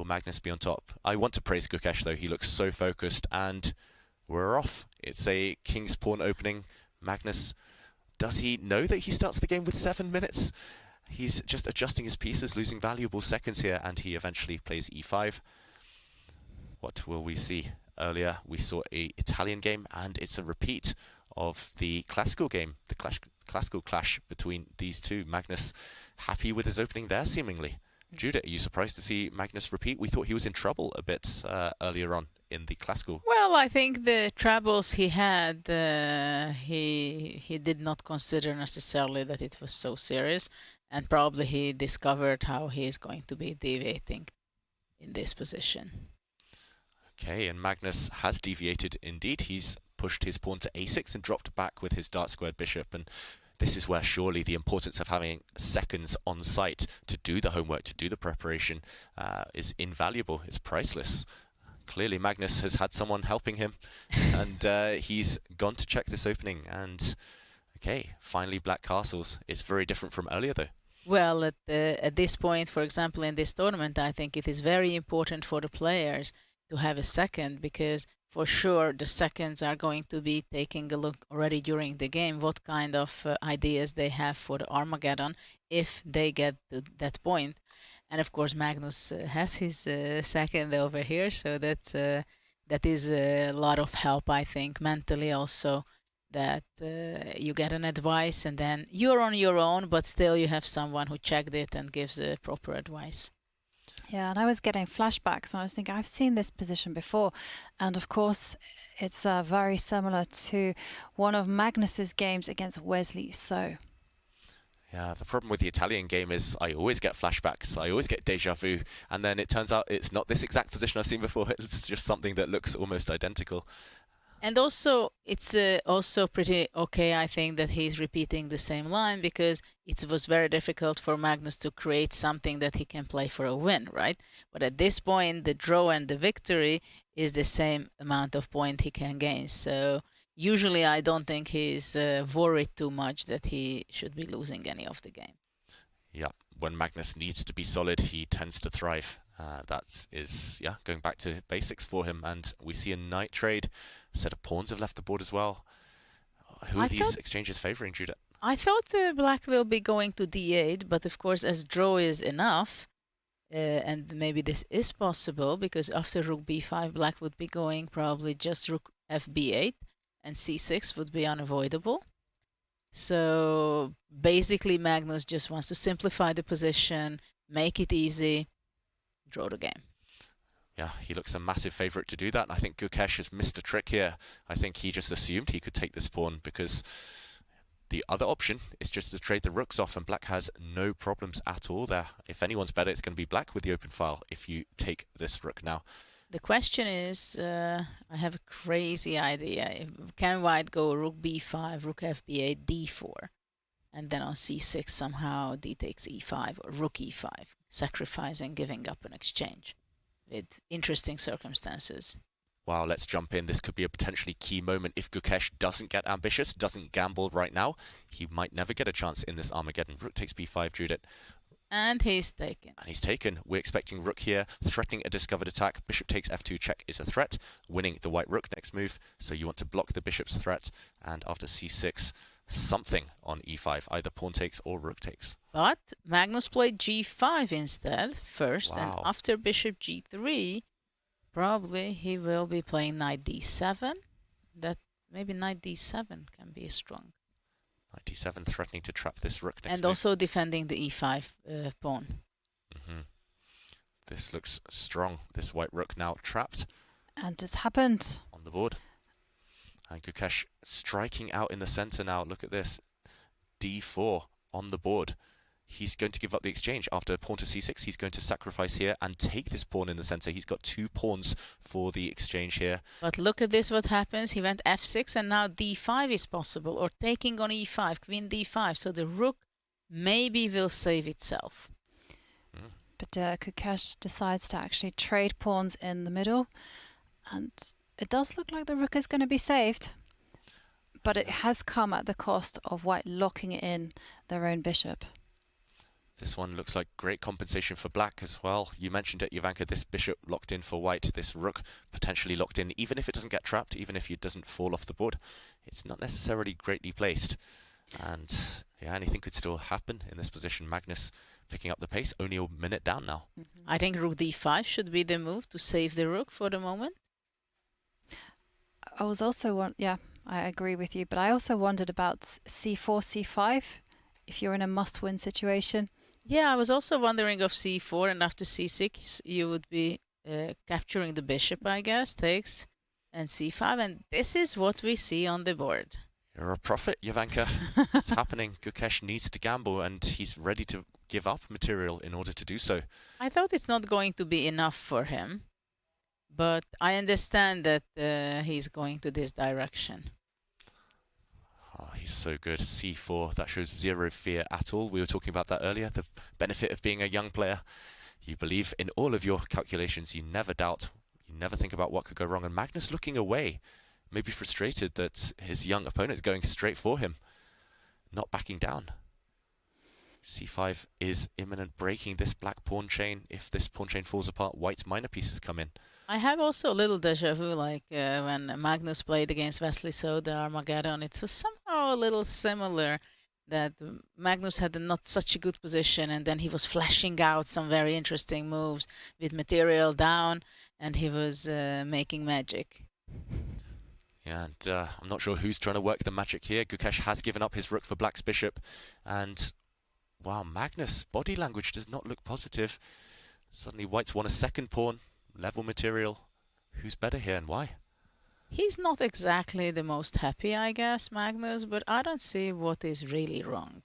Magnus be on top. I want to praise Gukesh though, he looks so focused, and we're off. It's a king's pawn opening. Magnus, does he know that he starts the game with 7 minutes? He's just adjusting his pieces, losing valuable seconds here, and he eventually plays e5. What will we see? Earlier we saw an Italian game, and it's a repeat of the classical game, the classical clash between these two. Magnus happy with his opening there, seemingly. Judith, are you surprised to see Magnus repeat? We thought he was in trouble a bit earlier on in the classical. Well, I think the troubles he had, he did not consider necessarily that it was so serious, and probably he discovered how he is going to be deviating in this position. Okay, and Magnus has deviated indeed. He's pushed his pawn to a6 and dropped back with his dark squared bishop, and this is where surely the importance of having seconds on site to do the homework, to do the preparation, is invaluable. It's priceless. Clearly Magnus has had someone helping him, and he's gone to check this opening, and okay, finally black castles. It's very different from earlier though. Well, at this point, for example, in this tournament, I think it is very important for the players to have a second, because for sure the seconds are going to be taking a look already during the game what kind of ideas they have for the Armageddon if they get to that point. And of course Magnus has his second over here, so that is a lot of help, I think, mentally also, that you get an advice and then you're on your own, but still you have someone who checked it and gives the proper advice. Yeah, and I was getting flashbacks, and I was thinking, I've seen this position before. And of course, it's very similar to one of Magnus's games against Wesley So. Yeah, the problem with the Italian game is I always get flashbacks, I always get deja vu, and then it turns out it's not this exact position I've seen before, it's just something that looks almost identical. And also, it's also pretty okay, I think, that he's repeating the same line, because it was very difficult for Magnus to create something that he can play for a win, right? But at this point, the draw and the victory is the same amount of point he can gain. So usually I don't think he's worried too much that he should be losing any of the game. Yeah, when Magnus needs to be solid, he tends to thrive. That is, yeah, going back to basics for him. And we see a knight trade. A set of pawns have left the board as well. Who are these exchanges favoring, Judith? I thought black will be going to d8, but of course, as draw is enough, and maybe this is possible, because after rook b5, black would be going probably just rook fb8, and c6 would be unavoidable. So basically, Magnus just wants to simplify the position, make it easy, draw the game. Yeah, he looks a massive favourite to do that. And I think Gukesh has missed a trick here. I think he just assumed he could take this pawn, because the other option is just to trade the rooks off, and black has no problems at all there. If anyone's better, it's going to be black with the open file if you take this rook now. The question is, I have a crazy idea. Can white go rook b5, rook fb8, d4, and then on c6 somehow d takes e5 or rook e5, sacrificing, giving up an exchange with interesting circumstances. Wow, let's jump in. This could be a potentially key moment. If Gukesh doesn't get ambitious, doesn't gamble right now, he might never get a chance in this Armageddon. Rook takes b5, Judith. And he's taken. And he's taken. We're expecting rook here, threatening a discovered attack. Bishop takes f2 check is a threat, winning the white rook next move. So you want to block the bishop's threat. And after c6, something on e5, either pawn takes or rook takes. But Magnus played g5 instead first, Wow. and after bishop g3, probably he will be playing knight d7. That maybe knight d7 can be strong. Knight d7 threatening to trap this rook next and move. also defending the e5 pawn. This looks strong. This white rook now trapped. And it's happened. On the board. And Gukesh striking out in the center now. Look at this. d4 on the board. He's going to give up the exchange. After pawn to c6, he's going to sacrifice here and take this pawn in the center. He's got 2 pawns for the exchange here. But look at this, what happens. He went f6 and now d5 is possible, or taking on e5, queen d5. So the rook maybe will save itself. But Gukesh decides to actually trade pawns in the middle. And it does look like the rook is going to be saved. But it has come at the cost of white locking in their own bishop. This one looks like great compensation for black as well. You mentioned it, Jovanka, this bishop locked in for white, this rook potentially locked in, even if it doesn't get trapped, even if it doesn't fall off the board. It's not necessarily greatly placed. And yeah, anything could still happen in this position. Magnus picking up the pace, only a minute down now. I think rook d5 should be the move to save the rook for the moment. I was also I agree with you, but I also wondered about c4, c5. If you're in a must-win situation. Yeah, I was also wondering of c4, and after c6 you would be capturing the bishop, I guess, takes, and c5, and this is what we see on the board. You're a prophet, Jovanka. It's happening. Gukesh needs to gamble, and he's ready to give up material in order to do so. I thought it's not going to be enough for him, but I understand that he's going to this direction. Oh, he's so good. c4, that shows zero fear at all. We were talking about that earlier, the benefit of being a young player. You believe in all of your calculations. You never doubt. You never think about what could go wrong. And Magnus looking away, maybe frustrated that his young opponent is going straight for him, not backing down. c5 is imminent, breaking this black pawn chain. If this pawn chain falls apart, white's minor pieces come in. I have also a little deja vu, like when Magnus played against Wesley Soda Armageddon. It's somehow a little similar, that Magnus had not such a good position, and then he was flashing out some very interesting moves with material down, and he was making magic. Yeah, and I'm not sure who's trying to work the magic here. Gukesh has given up his rook for black's bishop, and wow, Magnus' body language does not look positive. Suddenly white's won a second pawn. Level material. Who's better here and why? He's not exactly the most happy, I guess, Magnus, but I don't see what is really wrong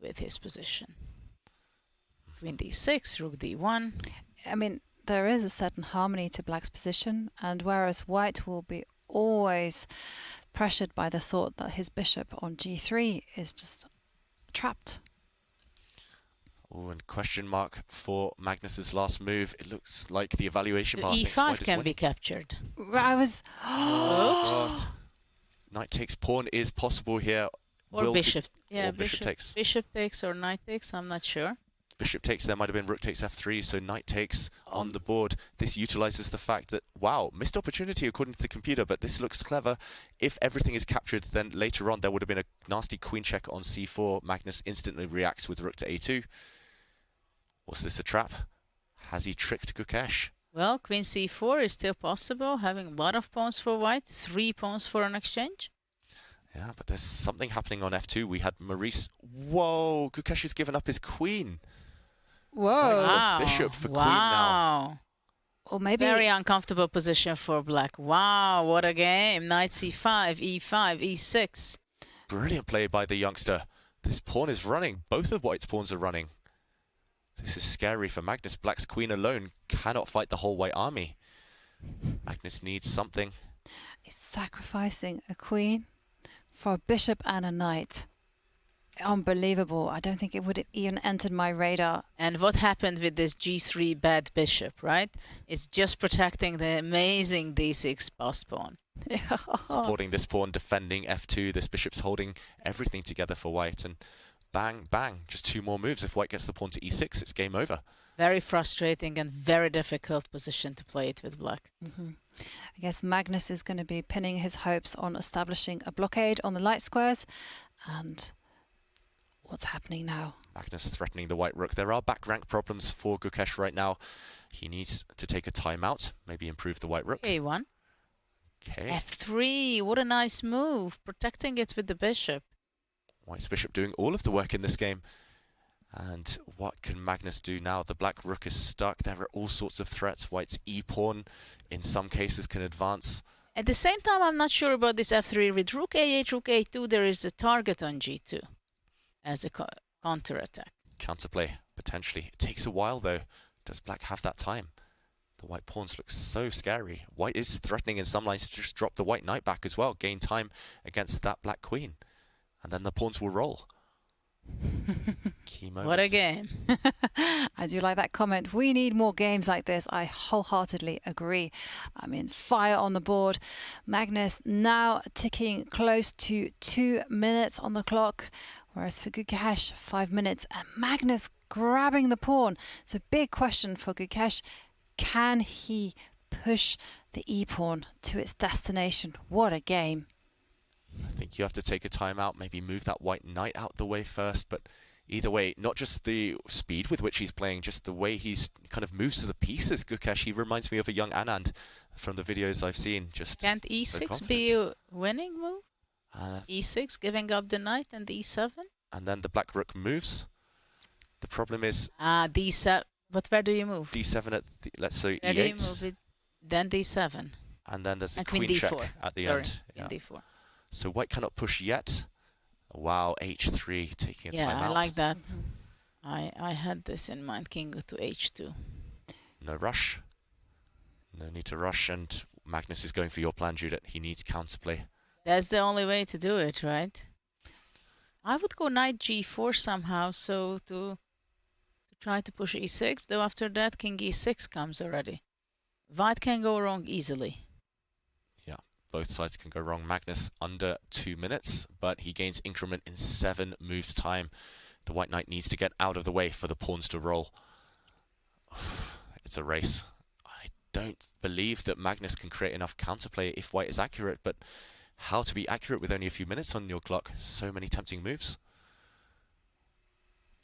with his position. Queen d6, rook d1. I mean, there is a certain harmony to black's position, and whereas white will be always pressured by the thought that his bishop on g3 is just trapped. Oh, and question mark for Magnus's last move. It looks like the evaluation bar thinks e5 white is can winning. be captured. I was... Oh, God. Knight takes pawn is possible here. Or bishop. Yeah, or bishop takes. Bishop takes or knight takes, I'm not sure. Bishop takes, there might have been rook takes f3, so knight takes on the board. This utilizes the fact that, wow, missed opportunity according to the computer, but this looks clever. If everything is captured, then later on there would have been a nasty queen check on c4. Magnus instantly reacts with rook to a2. Was this a trap? Has he tricked Gukesh? Well, queen c4 is still possible, having a lot of pawns for white, 3 pawns for an exchange. Yeah, but there's something happening on f2. We had Maurice. Whoa, Gukesh has given up his queen. Whoa. Wow. Bishop for queen now. Or maybe... Very uncomfortable position for black. Wow, what a game. Knight c5, e5, e6. Brilliant play by the youngster. This pawn is running. Both of white's pawns are running. This is scary for Magnus. Black's queen alone cannot fight the whole white army. Magnus needs something. He's sacrificing a queen for a bishop and a knight. Unbelievable. I don't think it would have even entered my radar. And what happened with this g3 bad bishop, right? It's just protecting the amazing d6 boss pawn. Supporting this pawn, defending f2. This bishop's holding everything together for white. And bang, bang. Just 2 more moves. If white gets the pawn to e6, it's game over. Very frustrating and very difficult position to play it with black. I guess Magnus is going to be pinning his hopes on establishing a blockade on the light squares. And what's happening now? Magnus threatening the white rook. There are back rank problems for Gukesh right now. He needs to take a timeout, maybe improve the white rook. a1. Okay. f3, what a nice move. Protecting it with the bishop. White's bishop doing all of the work in this game. And what can Magnus do now? The black rook is stuck. There are all sorts of threats. White's e-pawn, in some cases, can advance. At the same time, I'm not sure about this f3. With rook a8, rook a2, there is a target on g2 as a counter-attack. Counterplay, potentially. It takes a while, though. Does black have that time? The white pawns look so scary. White is threatening in some lines to just drop the white knight back as well. Gain time against that black queen. And then the pawns will roll. Key moment. What a game. I do like that comment. We need more games like this. I wholeheartedly agree. I mean, fire on the board. Magnus now ticking close to 2 minutes on the clock. Whereas for Gukesh, 5 minutes, and Magnus grabbing the pawn. So big question for Gukesh. Can he push the e-pawn to its destination? What a game. I think you have to take a time out, maybe move that white knight out the way first, but either way, not just the speed with which he's playing, just the way he's kind of moves to the pieces. Gukesh, he reminds me of a young Anand from the videos I've seen. Just Can't so e6 confident. be a winning move? Uh, E6, giving up the knight, and e7? and then the black rook moves. The problem is D7. But where do you move? d7 at, let's say, Where do you e8. move it? Then d7. And then there's a And queen queen check d4. at the Sorry, end. queen d4. So white cannot push yet. Wow, h3, taking a Yeah, time I out. like that. I had this in mind. King go to h2. No rush. No need to rush. And Magnus is going for your plan, Judith. He needs counterplay. That's the only way to do it, right? I would go knight g4 somehow, so to try to push e6, though after that king e6 comes already. White can go wrong easily. Both sides can go wrong. Magnus under 2 minutes, but he gains increment in 7 moves time. The white knight needs to get out of the way for the pawns to roll. It's a race. I don't believe that Magnus can create enough counterplay if white is accurate, but how to be accurate with only a few minutes on your clock? So many tempting moves.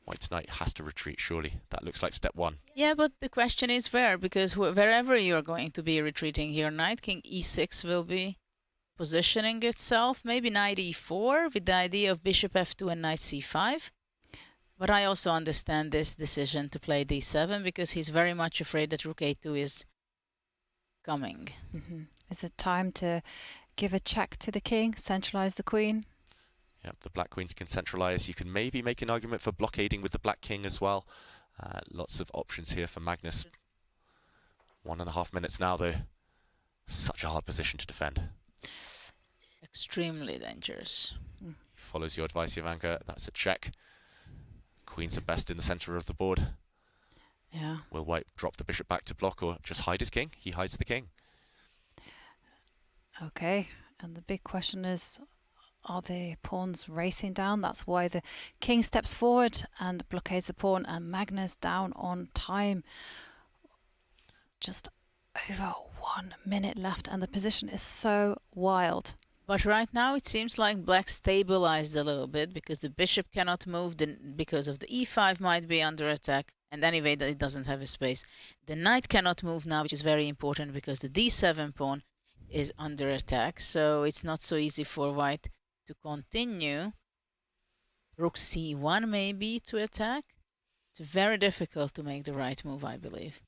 White knight has to retreat, surely. That looks like step 1. Yeah, but the question is where, because wherever you're going to be retreating here, knight king e6 will be positioning itself, maybe knight e4 with the idea of bishop f2 and knight c5. But I also understand this decision to play d7 because he's very much afraid that rook a2 is coming. Is it time to give a check to the king, centralize the queen? Yep, the black queens can centralize. You can maybe make an argument for blockading with the black king as well. Lots of options here for Magnus. 1.5 minutes now, though. Such a hard position to defend. Extremely dangerous. Follows your advice, Ivanka. That's a check. Queens are best in the center of the board. Yeah. Will white drop the bishop back to block or just hide his king? He hides the king. Okay. And the big question is, are the pawns racing down? That's why the king steps forward and blockades the pawn, and Magnus down on time. Just over 1 minute left, and the position is so wild. But right now it seems like black stabilized a little bit because the bishop cannot move because of the e5 might be under attack, and anyway it doesn't have a space. The knight cannot move now, which is very important because the d7 pawn is under attack, so it's not so easy for white to continue. Rook c1 maybe to attack. It's very difficult to make the right move, I believe.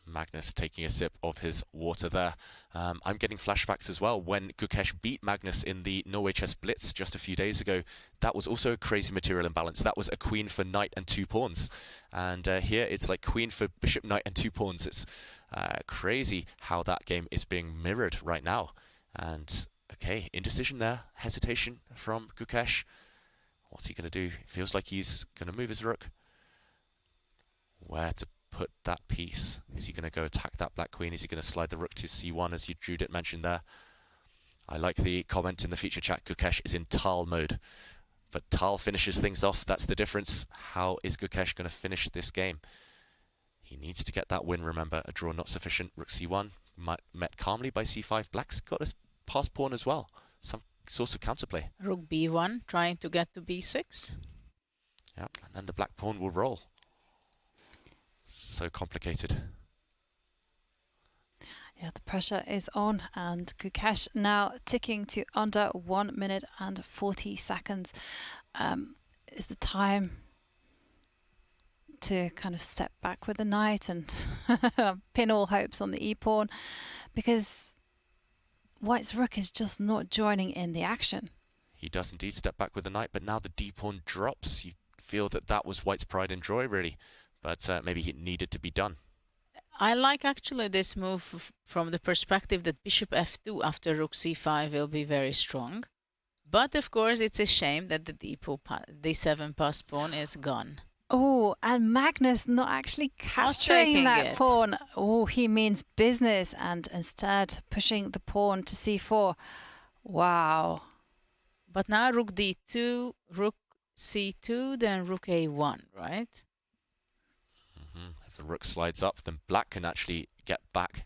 Magnus taking a sip of his water there. I'm getting flashbacks as well. When Gukesh beat Magnus in the Norway Chess Blitz just a few days ago, that was also a crazy material imbalance. That was a queen for knight and 2 pawns. And here it's like queen for bishop, knight and 2 pawns. It's crazy how that game is being mirrored right now. And okay, indecision there. Hesitation from Gukesh. What's he going to do? It feels like he's going to move his rook. Where to put that piece? Is he going to go attack that black queen? Is he going to slide the rook to c1 as Judith mentioned there? I like the comment in the feature chat. Gukesh is in Tal mode. But Tal finishes things off. That's the difference. How is Gukesh going to finish this game? He needs to get that win, remember. A draw not sufficient. Rook c1 met calmly by c5. Black's got a pass pawn as well. Some source of counterplay. Rook b1 trying to get to b6. Yeah, and then the black pawn will roll. So complicated. Yeah, the pressure is on, and Gukesh now ticking to under 1 minute and 40 seconds. Is the time to kind of step back with the knight and pin all hopes on the e-pawn, because white's rook is just not joining in the action. He does indeed step back with the knight, but now the d-pawn drops. You feel that that was white's pride and joy, really. But maybe it needed to be done. I like actually this move from the perspective that bishop f2 after rook c5 will be very strong. But of course it's a shame that the d7 pass pawn is gone. Oh, and Magnus not actually capturing that it. pawn. Oh, he means business, and instead pushing the pawn to c4. Wow. But now rook d2, rook c2, then rook a1, right? If the rook slides up, then black can actually get back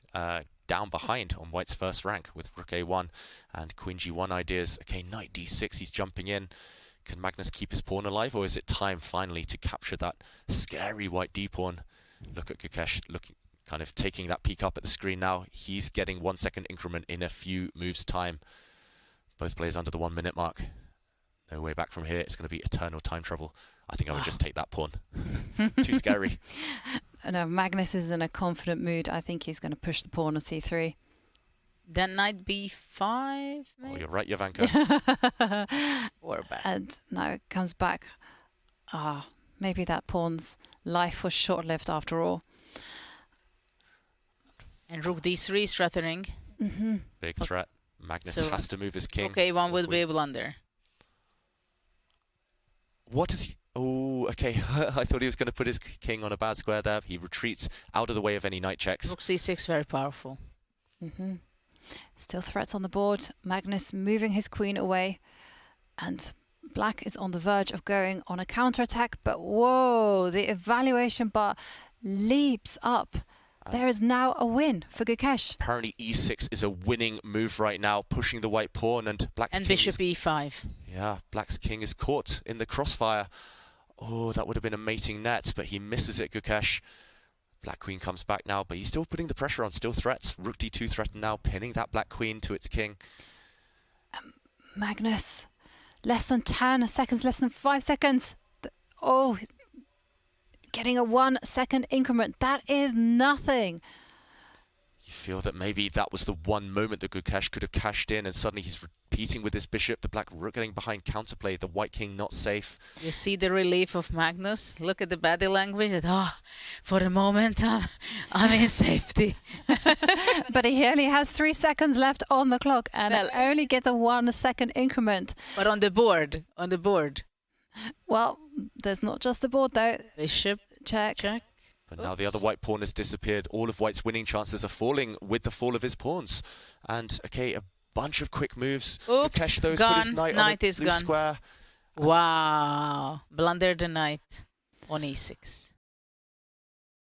down behind on white's first rank with rook a1 and queen g1 ideas. Okay, knight d6, he's jumping in. Can Magnus keep his pawn alive, or is it time finally to capture that scary white d-pawn? Look at Gukesh kind of taking that peek up at the screen now. He's getting 1 second increment in a few moves time. Both players under the 1 minute mark. No way back from here. It's going to be eternal time trouble. I think I would just take that pawn. Too scary. No, Magnus is in a confident mood. I think he's going to push the pawn on c3. Then knight b5, maybe? Oh, you're right, Jovanka. Or back. And now it comes back. Maybe that pawn's life was short-lived after all. And rook d3 is threatening. Big threat. Magnus So, has to move his king. Okay, one will be a blunder. What is he? Oh, okay. I thought he was going to put his king on a bad square there. He retreats out of the way of any knight checks. Rook c6, very powerful. Still threats on the board. Magnus moving his queen away. And black is on the verge of going on a counterattack. But whoa, the evaluation bar leaps up. There is now a win for Gukesh. Apparently e6 is a winning move right now, pushing the white pawn, and black's And king bishop is, e5. yeah, black's king is caught in the crossfire. Oh, that would have been a mating net, but he misses it, Gukesh. Black queen comes back now, but he's still putting the pressure on, still threats. Rook d2 threatened now, pinning that black queen to its king. Magnus, less than 10 seconds, less than 5 seconds. Oh, getting a 1 second increment. That is nothing. You feel that maybe that was the one moment that Gukesh could have cashed in, and suddenly he's repeating with this bishop, the black rook getting behind counterplay, the white king not safe. You see the relief of Magnus? Look at the body language. That, for the moment, I'm in safety. But he only has 3 seconds left on the clock and Well, only gets a 1 second increment. But on the board. Well, there's not just the board though. Bishop, Check. check. But now the other white pawn has disappeared. All of white's winning chances are falling with the fall of his pawns. And, okay, a bunch of quick moves. Oops, Gukesh, though, has put his gone. knight Knight on a is blue gone. square. Wow. Blunder the knight on e6.